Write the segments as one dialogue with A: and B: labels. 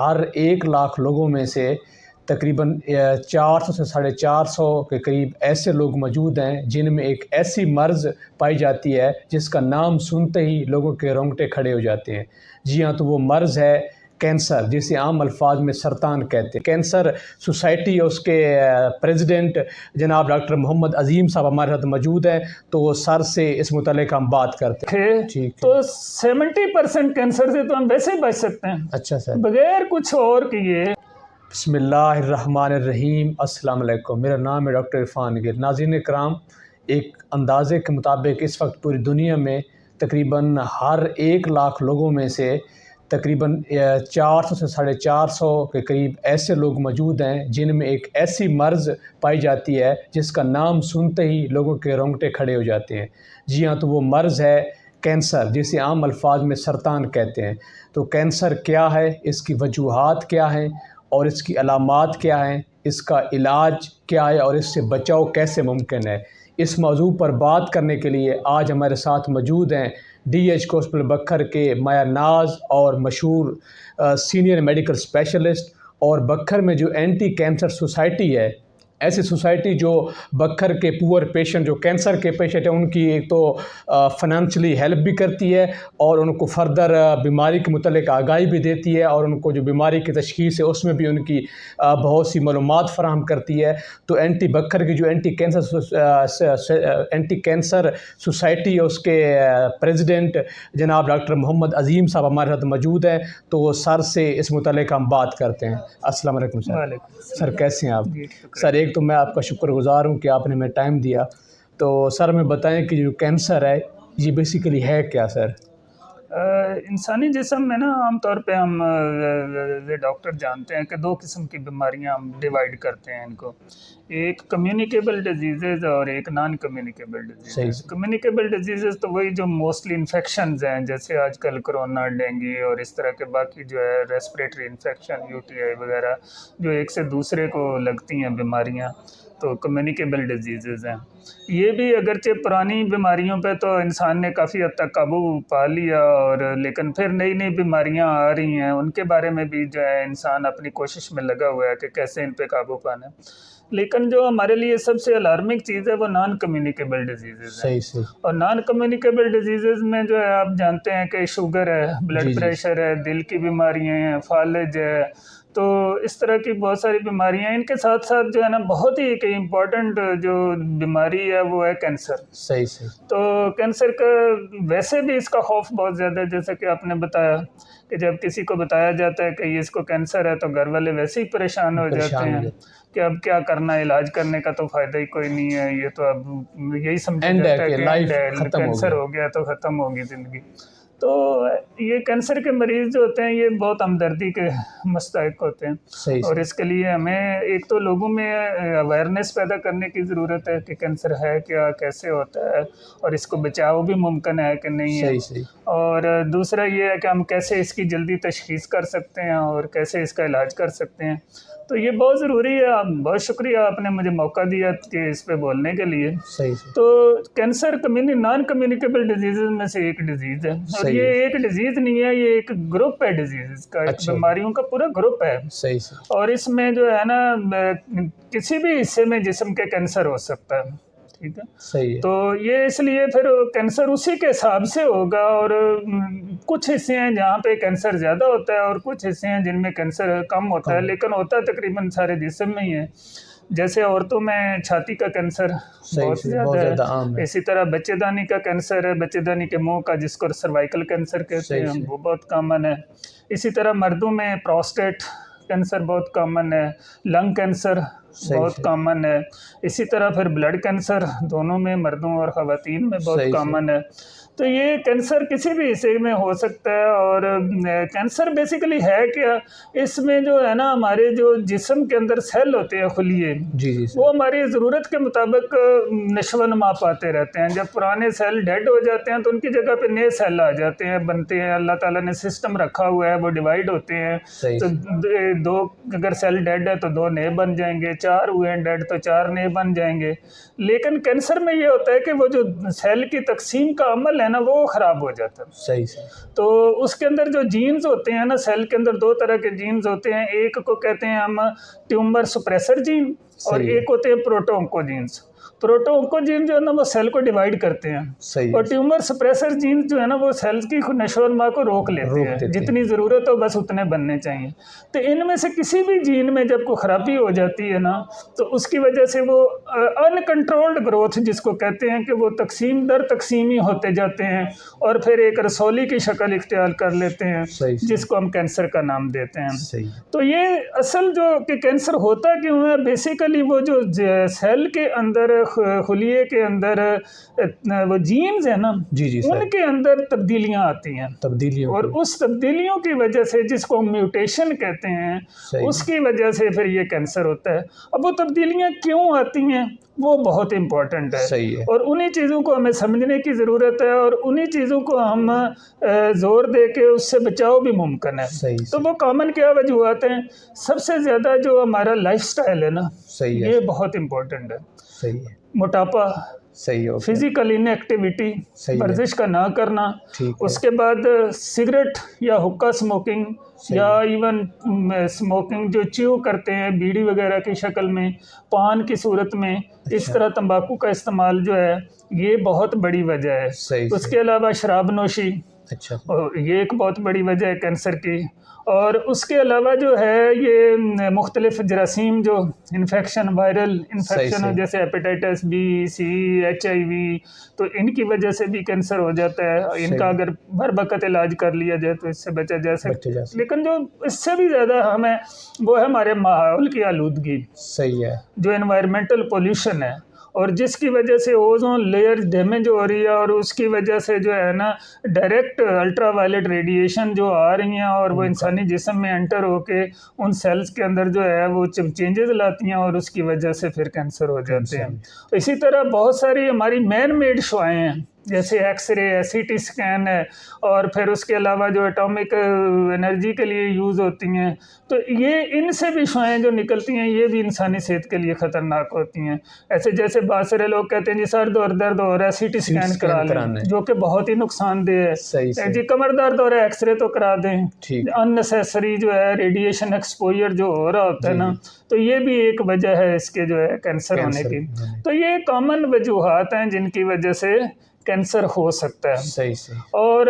A: ہر 1 لاکھ لوگوں میں سے تقریباً 400 سے 450 کے قریب ایسے لوگ موجود ہیں جن میں ایک ایسی مرض پائی جاتی ہے جس کا نام سنتے ہی لوگوں کے رونگٹے کھڑے ہو جاتے ہیں۔ جی ہاں، تو وہ مرض ہے کینسر، جسے عام الفاظ میں سرطان کہتے ہیں۔ کینسر سوسائٹی اور اس کے پریزیڈنٹ جناب ڈاکٹر محمد عظیم صاحب ہمارے ساتھ موجود ہیں، تو سر سے اس متعلق ہم بات کرتے ہیں۔
B: تو 70% کینسر سے تو ہم ویسے ہی بچ سکتے ہیں،
A: اچھا سر،
B: بغیر کچھ اور کیے۔
A: بسم اللہ الرحمن الرحیم۔ السلام علیکم، میرا نام ہے ڈاکٹر عرفان گل۔ ناظرین کرام، ایک اندازے کے مطابق اس وقت پوری دنیا میں تقریباً ہر 1 لاکھ لوگوں میں سے تقریباً 400 سے 450 کے قریب ایسے لوگ موجود ہیں جن میں ایک ایسی مرض پائی جاتی ہے جس کا نام سنتے ہی لوگوں کے رونگٹے کھڑے ہو جاتے ہیں۔ جی ہاں، تو وہ مرض ہے کینسر، جسے عام الفاظ میں سرطان کہتے ہیں۔ تو کینسر کیا ہے، اس کی وجوہات کیا ہیں اور اس کی علامات کیا ہیں، اس کا علاج کیا ہے اور اس سے بچاؤ کیسے ممکن ہے، اس موضوع پر بات کرنے کے لیے آج ہمارے ساتھ موجود ہیں ڈی ایچ ہاسپٹل بکھر کے مایا ناز اور مشہور سینئر میڈیکل اسپیشلسٹ، اور بکھر میں جو اینٹی کینسر سوسائٹی ہے، ایسی سوسائٹی جو بکھر کے پور پیشنٹ جو کینسر کے پیشنٹ ہیں ان کی ایک تو فنانشلی ہیلپ بھی کرتی ہے اور ان کو فردر بیماری کے متعلق آگاہی بھی دیتی ہے، اور ان کو جو بیماری کی تشخیص ہے اس میں بھی ان کی بہت سی معلومات فراہم کرتی ہے۔ تو بکھر کی جو اینٹی کینسر سوسائٹی ہے، اس کے پریزیڈنٹ جناب ڈاکٹر محمد عظیم صاحب ہمارے ساتھ موجود ہیں، تو سر سے اس متعلق ہم بات کرتے ہیں۔ السلام علیکم سر۔ سر کیسے ہیں آپ؟ سر ایک تو میں آپ کا شکر گزار ہوں کہ آپ نے ہمیں ٹائم دیا۔ تو سر ہمیں بتائیں کہ جو کینسر ہے یہ بیسیکلی ہے کیا سر؟
B: انسانی جسم میں نا عام طور پہ ہم ڈاکٹر جانتے ہیں کہ 2 قسم کی بیماریاں ہم ڈیوائیڈ کرتے ہیں ان کو، ایک کمیونیکیبل ڈیزیزز اور ایک naan communicable diseases. Communicable diseases تو وہی جو موسٹلی انفیکشنز ہیں، جیسے آج کل کرونا، ڈینگی اور اس طرح کے باقی جو ہے ریسپریٹری انفیکشن، UTI وغیرہ جو ایک سے دوسرے کو لگتی ہیں بیماریاں، تو کمیونیکیبل ڈیزیزز ہیں۔ یہ بھی اگرچہ پرانی بیماریوں پہ تو انسان نے کافی حد تک قابو پا لیا، اور لیکن پھر نئی نئی بیماریاں آ رہی ہیں، ان کے بارے میں بھی جو ہے انسان اپنی کوشش میں لگا ہوا ہے کہ کیسے ان پہ قابو پانا ہے۔ لیکن جو ہمارے لیے سب سے الارمنگ چیز ہے وہ نان کمیونیکیبل ڈیزیزز ہیں۔ اور نان کمیونیکیبل ڈیزیزز میں جو ہے آپ جانتے ہیں کہ شوگر ہے، بلڈ پریشر ہے، دل کی بیماریاں ہیں، فالج ہے، تو اس طرح کی بہت ساری بیماریاں ہیں۔ ان کے ساتھ ساتھ جو ہے نا بہت ہی ایک امپورٹنٹ جو بیماری ہے وہ ہے کینسر۔ تو کینسر کا ویسے بھی اس کا خوف بہت زیادہ ہے، جیسا کہ آپ نے بتایا کہ جب کسی کو بتایا جاتا ہے کہ یہ اس کو کینسر ہے تو گھر والے ویسے ہی پریشان ہو جاتے ہیں کہ اب کیا کرنا ہے، علاج کرنے کا تو فائدہ ہی کوئی نہیں ہے، یہ تو اب یہی سمجھا جاتا ہے کہ کینسر ہو گیا تو ختم ہوگی زندگی۔ تو یہ کینسر کے مریض جو ہوتے ہیں یہ بہت ہمدردی کے مستحق ہوتے ہیں، اور اس کے لیے ہمیں ایک تو لوگوں میں اویئرنیس پیدا کرنے کی ضرورت ہے کہ کینسر ہے کیا، کیسے ہوتا ہے، اور اس کو بچاؤ بھی ممکن ہے کہ نہیں ہے، اور دوسرا یہ ہے کہ ہم کیسے اس کی جلدی تشخیص کر سکتے ہیں اور کیسے اس کا علاج کر سکتے ہیں۔ تو یہ بہت ضروری ہے۔ بہت شکریہ آپ نے مجھے موقع دیا کہ اس پہ بولنے کے لیے۔ تو کینسر نان کمیونیکیبل ڈیزیزز میں سے ایک ڈیزیز ہے، اور یہ ایک ڈیزیز نہیں ہے، یہ ایک گروپ ہے ڈیزیز کا، بیماریوں کا پورا گروپ ہے، اور اس میں جو ہے نا کسی بھی حصے میں جسم کے کینسر ہو سکتا ہے، ٹھیک ہے؟ تو یہ اس لیے پھر کینسر اسی کے حساب سے ہوگا، اور کچھ حصے ہیں جہاں پہ کینسر زیادہ ہوتا ہے اور کچھ حصے ہیں جن میں کینسر کم ہوتا ہے، لیکن ہوتا تقریباً سارے جسم میں ہی ہے۔ جیسے عورتوں میں چھاتی کا کینسر بہت زیادہ ہے، اسی طرح بچے دانی کا کینسر ہے، بچے دانی کے منہ کا، جس کو سروائیکل کینسر کہتے ہیں، وہ بہت کامن ہے۔ اسی طرح مردوں میں پروسٹیٹ کینسر بہت کامن ہے، لنگ کینسر بہت کامن ہے، اسی طرح پھر بلڈ کینسر دونوں میں، مردوں اور خواتین میں بہت کامن ہے۔ تو یہ کینسر کسی بھی حصے میں ہو سکتا ہے، اور کینسر بیسیکلی ہے کیا، اس میں جو ہے نا ہمارے جو جسم کے اندر سیل ہوتے ہیں خلیے، وہ ہماری ضرورت کے مطابق نشو و نما پاتے رہتے ہیں۔ جب پرانے سیل ڈیڈ ہو جاتے ہیں تو ان کی جگہ پہ نئے سیل آ جاتے ہیں، بنتے ہیں، اللہ تعالیٰ نے سسٹم رکھا ہوا ہے، وہ ڈیوائیڈ ہوتے ہیں۔ تو 2 اگر سیل ڈیڈ ہے تو 2 نئے بن جائیں گے، 4 ہوئے ہیں ڈیڈ تو 4 نئے بن جائیں گے۔ لیکن کینسر میں یہ ہوتا ہے کہ وہ جو سیل کی تقسیم کا عمل ہے نا وہ خراب ہو جاتا ہے.
A: صحیح صحیح.
B: تو اس کے اندر جو جینز ہوتے ہیں نا، سیل کے اندر 2 طرح کے جینز ہوتے ہیں. ایک کو کہتے ہیں ہم ٹیومر سپریسر جین، اور ایک ہوتے ہیں پروٹو اونکو جینز. پروٹو اونکو جین جو ہے نا وہ سیل کو ڈیوائڈ کرتے ہیں،
A: صحیح.
B: اور ٹیومر سپریسر جین جو ہے نا وہ سیلز کی نشو و نما کو روک لیتے ہیں. جتنی ضرورت ہو بس اتنے بننے چاہیے. تو ان میں سے کسی بھی جین میں جب کوئی خرابی ہو جاتی ہے نا، تو اس کی وجہ سے وہ ان کنٹرولڈ گروتھ جس کو کہتے ہیں کہ وہ تقسیم در تقسیمی ہوتے جاتے ہیں اور پھر ایک رسولی کی شکل اختیار کر لیتے ہیں، جس کو ہم کینسر کا نام دیتے ہیں.
A: صحیح.
B: تو یہ اصل جو کہ کینسر ہوتا کیوں ہے، بیسیکلی وہ جو سیل کے اندر خلیے کے اندر وہ جینز ہیں نا،
A: جی جی
B: ان کے اندر تبدیلیاں آتی ہیں،
A: تبدیلیوں،
B: اور اس تبدیلیوں کی وجہ سے جس کو ہم میوٹیشن کہتے ہیں، اس کی وجہ سے پھر یہ کینسر ہوتا ہے. اب وہ تبدیلیاں کیوں آتی ہیں وہ بہت امپورٹنٹ ہے.
A: صحیح ہے.
B: اور انہی چیزوں کو ہمیں سمجھنے کی ضرورت ہے، اور انہی چیزوں کو ہم زور دے کے اس سے بچاؤ بھی ممکن ہے.
A: صحیح.
B: تو وہ کامن کیا وجوہات ہیں؟ سب سے زیادہ جو ہمارا لائف سٹائل ہے نا،
A: صحیح ہے،
B: یہ بہت امپورٹنٹ ہے.
A: صحیح ہے.
B: موٹاپا،
A: صحیح ہے،
B: فزیکل ان ایکٹیویٹی، ورزش کا نہ کرنا،
A: ٹھیک ہے.
B: اس کے بعد سگریٹ یا حقہ سموکنگ، یا ایون سموکنگ جو چیو کرتے ہیں بیڑی وغیرہ کی شکل میں، پان کی صورت میں، اس طرح تمباکو کا استعمال جو ہے یہ بہت بڑی وجہ ہے. اس کے علاوہ شراب نوشی،
A: اچھا،
B: یہ ایک بہت بڑی وجہ ہے کینسر کی. اور اس کے علاوہ جو ہے یہ مختلف جراثیم جو انفیکشن، وائرل انفیکشن جیسے ہیپیٹائٹس بی، سی، HIV، تو ان کی وجہ سے بھی کینسر ہو جاتا ہے. ان کا اگر بر وقت علاج کر لیا جائے تو اس سے بچا جا سکتا ہے. لیکن جو اس سے بھی زیادہ ہمیں وہ ہے ہمارے ماحول کی آلودگی.
A: صحیح ہے.
B: جو انوائرمنٹل پولوشن ہے، اور جس کی وجہ سے اوزون لیئر ڈیمیج ہو رہی ہے، اور اس کی وجہ سے جو ہے نا ڈائریکٹ الٹرا وائلٹ ریڈیشن جو آ رہی ہیں، اور وہ انسانی جسم میں انٹر ہو کے ان سیلز کے اندر جو ہے وہ چینجز لاتی ہیں، اور اس کی وجہ سے پھر کینسر ہو جاتے ہیں. اسی طرح بہت ساری ہماری مین میڈ شعائیں ہیں، جیسے ایکس رے ہے، CT اسکین ہے، اور پھر اس کے علاوہ جو ایٹامک انرجی کے لیے یوز ہوتی ہیں. تو یہ ان سے بھی شعائیں جو نکلتی ہیں یہ بھی انسانی صحت کے لیے خطرناک ہوتی ہیں. ایسے جیسے بہت سارے لوگ کہتے ہیں جی سر درد ہو رہا ہے CT اسکین کرا لیں، جو کہ بہت ہی نقصان دہ ہے. جی کمر درد ہو رہا ہے ایکس رے تو کرا دیں. ان نیسیسری جو ہے ریڈیشن ایکسپوجر جو ہو رہا ہوتا ہے نا، تو یہ بھی ایک وجہ ہے اس کے جو ہے کینسر ہونے کی. تو یہ کامن وجوہات ہیں جن کی وجہ سے کینسر ہو سکتا ہے.
A: صحیح.
B: اور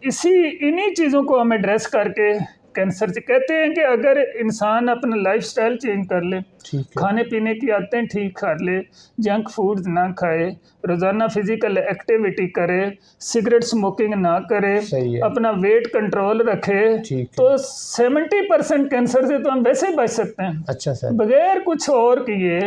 B: انہی چیزوں کو ہم ایڈریس کر کے کینسر سے کہتے ہیں کہ اگر انسان اپنا لائف سٹائل چینج کر لے، کھانے پینے کی عادتیں ٹھیک کر لے، جنک فوڈ نہ کھائے، روزانہ فزیکل ایکٹیویٹی کرے، سگریٹ سموکنگ نہ کرے، اپنا ویٹ کنٹرول رکھے، تو 70% کینسر سے تو ہم ویسے بچ سکتے ہیں.
A: اچھا سر.
B: بغیر کچھ اور کیے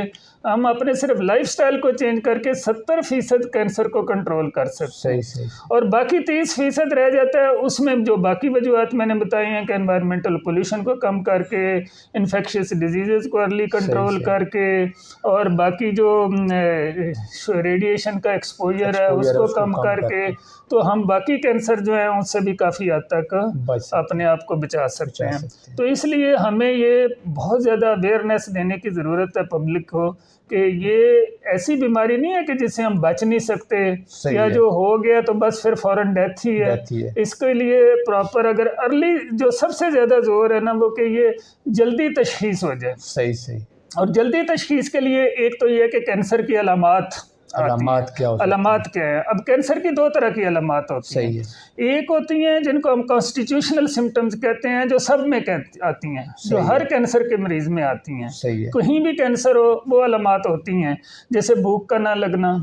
B: ہم اپنے صرف لائف سٹائل کو چینج کر کے 70% کینسر کو کنٹرول کر سکتے ہیں. اور باقی 30% رہ جاتا ہے. اس میں جو باقی وجوہات میں نے بتائی ہیں کہ انوائرمنٹل پولیوشن کو کم کر کے، انفیکشس ڈیزیزز کو ارلی کنٹرول کر کے، اور باقی جو ریڈیشن کا ایکسپوجر ہے اس کو کم کر کے، تو ہم باقی کینسر جو ہیں ان سے بھی کافی حد تک اپنے آپ کو بچا سکتے ہیں. تو اس لیے ہمیں یہ بہت زیادہ اویئرنیس دینے کی ضرورت ہے پبلک کو کہ یہ ایسی بیماری نہیں ہے کہ جس سے ہم بچ نہیں سکتے، یا جو ہو گیا تو بس پھر فوراً ڈیتھ ہی ہے. اس کے لیے پراپر اگر ارلی جو سب سے زیادہ زور ہے نا وہ کہ یہ جلدی تشخیص ہو جائے.
A: صحیح. اور
B: جلدی تشخیص کے لیے ایک تو یہ کہ کینسر کی علامات کیا ہیں. اب کینسر کی 2 طرح کی علامات ہوتی ہیں. ایک ہوتی ہیں جن کو ہم کانسٹیٹیوشنل سمٹمز کہتے ہیں، جو سب میں آتی ہیں، جو ہر کینسر کے مریض میں آتی ہیں. کہیں بھی کینسر ہو وہ علامات ہوتی ہیں، جیسے بھوک کا نہ لگنا،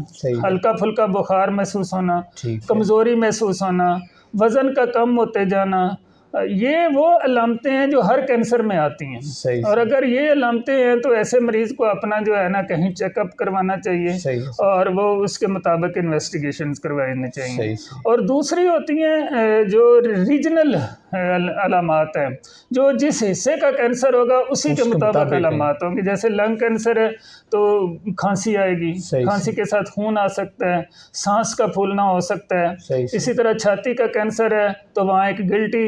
B: ہلکا پھلکا بخار محسوس ہونا، کمزوری محسوس ہونا، وزن کا کم ہوتے جانا. یہ وہ علامتیں ہیں جو ہر کینسر میں آتی ہیں. اور اگر یہ علامتیں ہیں تو ایسے مریض کو اپنا جو ہے نا کہیں چیک اپ کروانا چاہیے، اور وہ اس کے مطابق انویسٹیگیشنز کروانے چاہیے. اور دوسری ہوتی ہیں جو ریجنل علامات ہیں، جو جس حصے کا کینسر ہوگا اسی کے مطابق علامات ہوں گی. جیسے لنگ کینسر ہے تو کھانسی آئے گی، کھانسی کے ساتھ خون آ سکتا ہے، سانس کا پھولنا ہو سکتا ہے. اسی طرح چھاتی کا کینسر ہے تو وہاں ایک گلٹی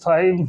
B: 5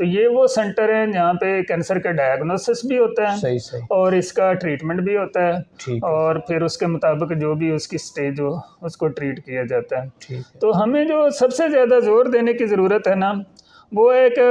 B: تو یہ وہ سینٹر ہیں جہاں پہ کینسر کا ڈائگنوسس بھی ہوتا ہے
A: صحیح صحیح
B: اور اس کا ٹریٹمنٹ بھی ہوتا ہے،
A: ٹھیک ہے
B: اور پھر اس کے مطابق جو بھی اس کی سٹیج ہو اس کو ٹریٹ کیا جاتا ہے۔
A: ٹھیک ہے
B: تو ہمیں جو سب سے زیادہ زور دینے کی ضرورت ہے نا، وہ ہے کہ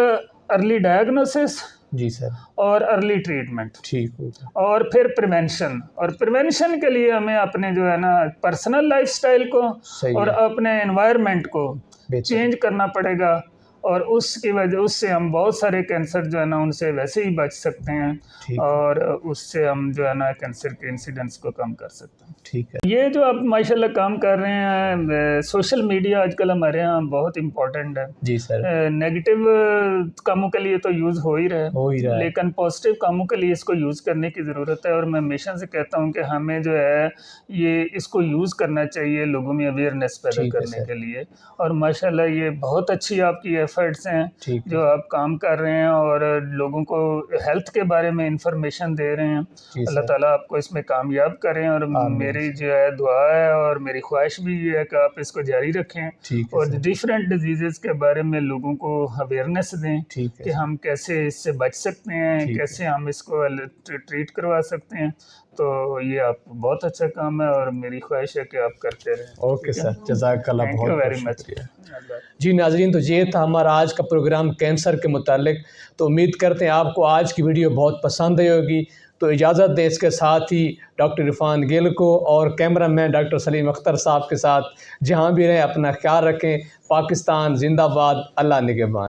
B: ارلی ڈائگنوسس
A: جی سر
B: اور ارلی ٹریٹمنٹ
A: ٹھیک ہوگا
B: اور پھر پریونشن، اور پریونشن کے لیے ہمیں اپنے جو ہے نا پرسنل لائف سٹائل کو
A: صحیح
B: اور
A: ہے
B: اپنے انوائرمنٹ کو
A: بہتر
B: چینج کرنا پڑے گا، اور اس کی وجہ اس سے ہم بہت سارے کینسر جو ہے نا ان سے ویسے ہی بچ سکتے ہیں،
A: ٹھیک ہے
B: اور اس سے ہم جو ہے نا کینسر کے انسیڈنٹس کو کم کر سکتے ہیں۔
A: ٹھیک ہے
B: یہ جو آپ ماشاء اللہ کام کر رہے ہیں، سوشل میڈیا آج کل ہمارے یہاں بہت امپورٹنٹ ہے۔
A: جی سر
B: نیگیٹو کاموں کے لیے تو یوز ہو ہی رہا
A: ہو ہی رہا ہے
B: لیکن پازیٹیو کاموں کے لیے اس کو یوز کرنے کی ضرورت ہے، اور میں ہمیشہ سے کہتا ہوں کہ ہمیں جو ہے یہ اس کو یوز کرنا چاہیے لوگوں میں اویئرنیس پیدا
A: ٹھیک ہے
B: کرنے
A: سر
B: کے لیے، اور ماشاءاللہ یہ بہت اچھی آپ کی ایفرٹس ہیں
A: ٹھیک ہے
B: جو آپ کام کر رہے ہیں اور لوگوں کو ہیلتھ کے بارے میں انفارمیشن دے رہے ہیں۔
A: جی
B: اللہ
A: سر
B: تعالیٰ آپ کو اس میں کامیاب کریں، اور
A: آمین
B: میری جو ہے دعا ہے اور میری خواہش بھی یہ ہے کہ آپ اس کو جاری رکھیں
A: ٹھیک ہے
B: اور
A: سر
B: ڈیفرنٹ ڈیزیزز کے بارے میں لوگوں کو اویئرنیس دیں
A: ٹھیک ہے
B: کہ ہم کیسے اس سے بچ سکتے ہیں،
A: ٹھیک ہے
B: کیسے ہم اس کو ٹریٹ کروا سکتے ہیں۔ تو یہ آپ بہت اچھا کام ہے اور میری خواہش ہے کہ آپ کرتے رہیں۔
A: اوکے سر جزاک اللہ
B: تھینک
A: بہت
B: یو
A: بہت
B: ویری مچ۔
A: شکریہ جی ناظرین، تو یہ تھا ہمارا آج کا پروگرام کینسر کے متعلق۔ تو امید کرتے ہیں آپ کو آج کی ویڈیو بہت پسند آئی ہوگی۔ تو اجازت دیں اس کے ساتھ ہی ڈاکٹر عرفان گل کو اور کیمرہ مین ڈاکٹر سلیم اختر صاحب کے ساتھ جہاں بھی رہیں اپنا خیال رکھیں۔ پاکستان زندہ باد، اللہ نگہبان۔